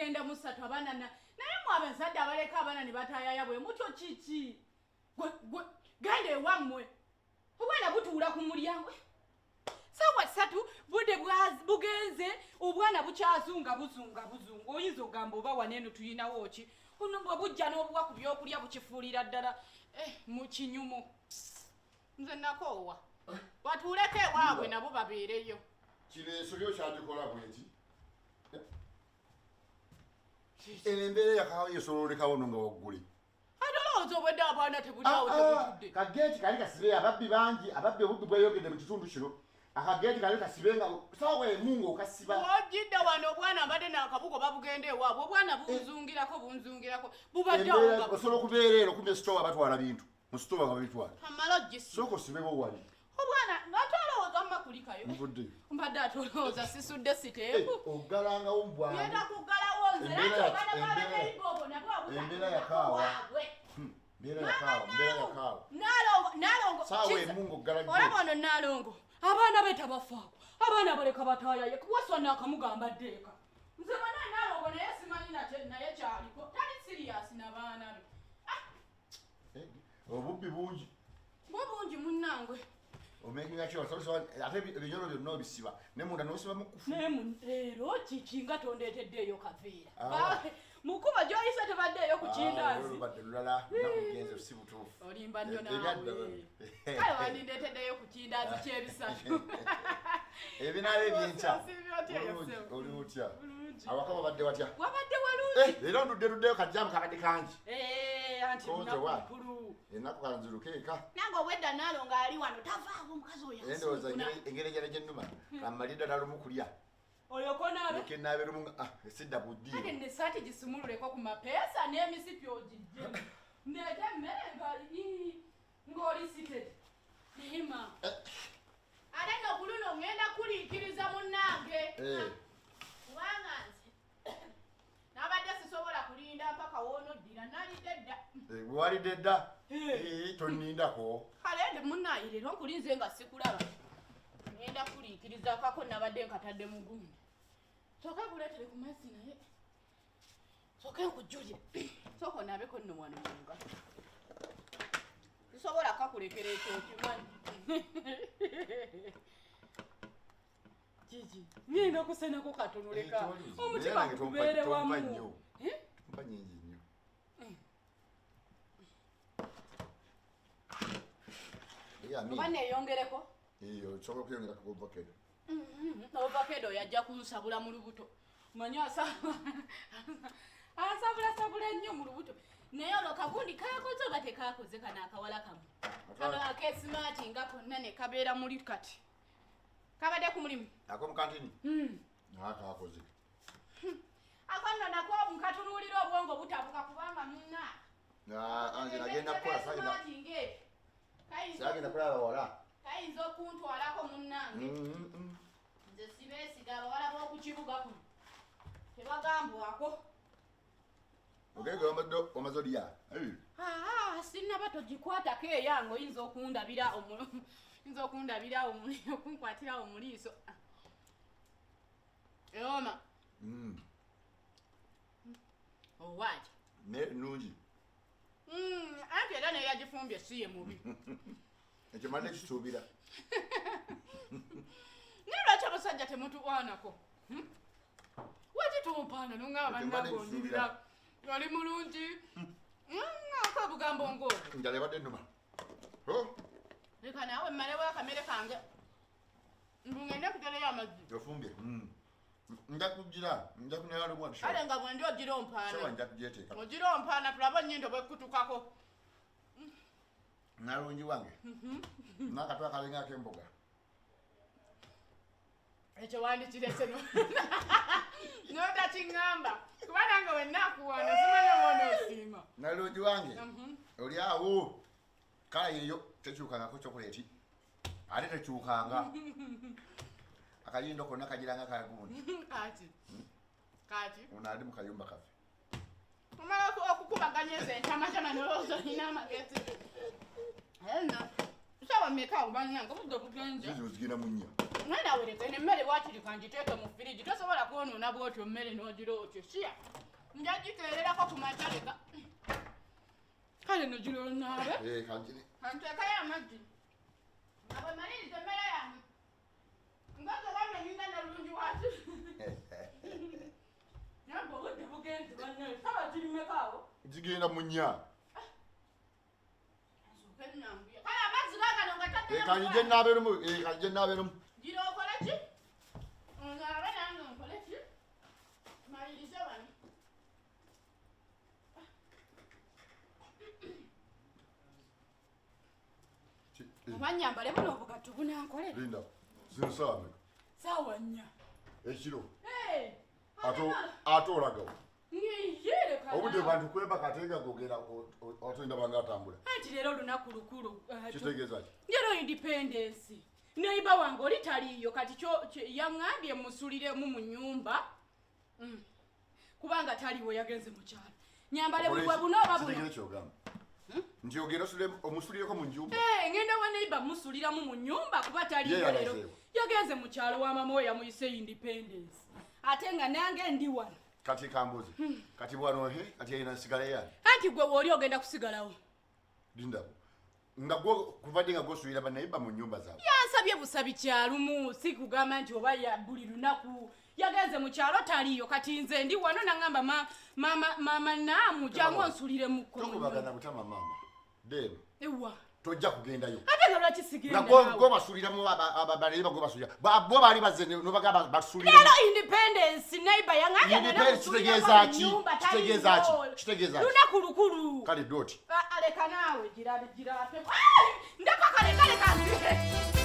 zigenda mu 3 abaana naye mu abazadde abaleka abaana ne batayaya bwe mutyo kiki genda ewammwe obwana butuula ku mulyango sawa 3 budde bugenze obwana bukyazunga buzunga oyinza ogamba oba waneeno tuyinawo ki ono bwe bujja n'obuwa ku byokulya bukifuulira ddala mu kinyumu nze nakoowa batuuleko ewaabwe nabo babeereyo kireeso lyo kyagikola bweti eno embeera yakawa yesololekawo no nga waggule atolowooza obwedde abaana tebulyawo tebutudde kageeti kali kasibe ababbi bangi ababbi obubbi bweyogedde mu kitundu kino akageeti kali kasibe nga sawa emu ng'okasiba wajjidde wano obwana mbadde n'akabugo babugenda ewaabwe obwana bunzungirako bubadde osobola okubeera ero kumbe sitowa batwala bintu mu sitowa nga babitwala amala gisi sooka osibewo wali obwana ngatolowooza mmakulikayo mvuddeyo mbadde atolowooza sisudde siteeku ogalangawo mbwangu genda kuggalawo nze lati obwana bwabekeibobo nabwo embeera yakaawa mbeera yakaawa nalongo saawa emu ng'oggala olaba ono nalongo abaana be tabafaako abaana baleka bataayaye kuwaswa nakamugamba ddeeka nze bana nalongo naye simanyi naye kyaliko tali siriyasi n'abaana be obubbi bungi bwe bungi munnangwe omekinga kyo ate ebinyolo byonna obisiba ne munda n'osiba mukufu leero kiki nga tondeeteddeeyo kaveera mukuba gy'oyise tebaddeeyo ku kindazi badde lulala nakugenze si butuufu olimba nnyo naawe kale wandindeeteddeyo ku kindazi ky'ebisatu ebinaaba ebyenkya oli otya awaka wabadde watya wabadde walungi leero nduddeyo kajjamu kabadde kangi anti nakulu ennaku kanzirukeeka nange obwedda nalonga ali wano tavaawo omukazi oyo endowooza engeri gyennuma amalire ddala lumu kulya oyokonaabe lumu esidda buddi ate nesaati gisumululeko ku mapeesa n'emisipi ogijje ndeete emmere ng'olisitede nayema ate nokuluno ŋŋenda kuliikiriza munnange kubanga nze nabadde sisobola kulinda mpaka woonoddira nalidde dda bwewalidde dda tonnindako kale ndi munnaye leero nkulinze nga sikulaba ŋŋenda kuliikiriza kako nabadde nkatadde mu gundi soka kuleetere ku mazzi naye soka nkujjulire soka onaabeko nno wano munga sisobola kakulekera ekyo okimanyi kiki ngenda okusenako katonoleka omutima gubeere wamu mpa nyingi nnyo oba neeyongereko osobola okuyongera ku ovakedo ovakedo yajja kunsabula mu lubuto manyi asabula ennyo mu lubuto naye olwo kagundi kakoze oba tekakoze kano akawala kamu kano akesimaati nga konna ne kabeera muli kati kabadde ku mulimu akomukantini akakoze akanno nako nkatunuulira obwongo butabuka kubanga munna ange nagenda kukola sagenda kulaba wala kayinza okuntwalako munnange nze sibeesiga abawala b'okukibuga kuno tebagambwako ogenge omaze olya sinaba togikwatako eyange oyinza okundabira okunkwatira omuliiso eoma owaaki nungi anti era naye yagifumbye si ye mubi ekyo madde kisuubira naye lwaki abasajja temutulwanako wekitumpaana nongaba bannagonjulira oli mulungi akabugambo ng'obwo njala ebadde nnuma leka naawe mmalewo akamere kange ngende kuterayo amazzi ofumbye nja kunyala lumu ale nga bwendi ogira ompaana nja kugyeteeka ogira ompaana tulabe ennyindo bwekutukako nalungi wange nakatwa kalengako emboga ekyo wandikirese notakiŋŋamba kuba nange wennakuwaana simanya wona osiima nalungi wange oli awo kale yeyo tekyukangako chokoleti ate tekyukanga akayindo konna kagiranga kagundi kati ono ali mu kayumba kaffe omala okukubaganya ezo entamacama nolowooza olina amagezi sawa meka obanyanga budde bugenze zizo zigenda mu nnya Ngenda wereka emmere wakiri kanjiteeke mu firiji tosobola kwonoona bwotyo mmere n'ogira otyo siya njagikeererako ku mataleka kale nogira onaabe kanteekayo amaggi abwe maliriza emmere yange ngazobamenyinga nalungi waki nabwe obudde bugenzi bannaye saba zirimekaawo zigenda mu nnya kale amazzi gaagano nga kanjije naabeerumu gira okole ki onaabe nange nkole ki malirize wano obanyambale buno obugatto bunankolera linda zino saawa meka saawa nnya ekiro ate olagawo obudde bantu kweba kateega gogera otolinda banga atambula anti leero olunaku lukulu kitegeeza ki njero independence neyiba wange oli taliiyo kati yaŋŋambye musuliremu mu nnyumba kubanga taliiwo yagenze mu kyalo nyambale bwe buno oba buno kyogamba nti ogenda omusulireko mu nnyumba ngenda wa neyiba musuliramu mu nnyumba kuba taliiyo leero yagenze mu kyalo wa mama we yamuyise independence ate nga nange ndi wano kati kambuzi kati bwano kati yina sigala yani anti gwe wooli ogenda kusigalawo linda nga kuvadde nga gosulira banayiba mu nnyumba zaabwe yansabye busabi kyalumu si kugamba nti oba ya buli lunaku yagenze mu kyalo taliiyo kati nze ndi wano naŋŋamba mama naamu jangu onsuliremu tokubagana butama mama deno ewa tojja kugendayo ate nga lwaki sigenda gwe basuliramu abanayiba gwe basulira bo baali bazze nobagamba basulira leero independence neyiba yaŋŋambye kitegeeza ki lunaku lukulu kale doti aleka naawe girate ndeka kale kanzike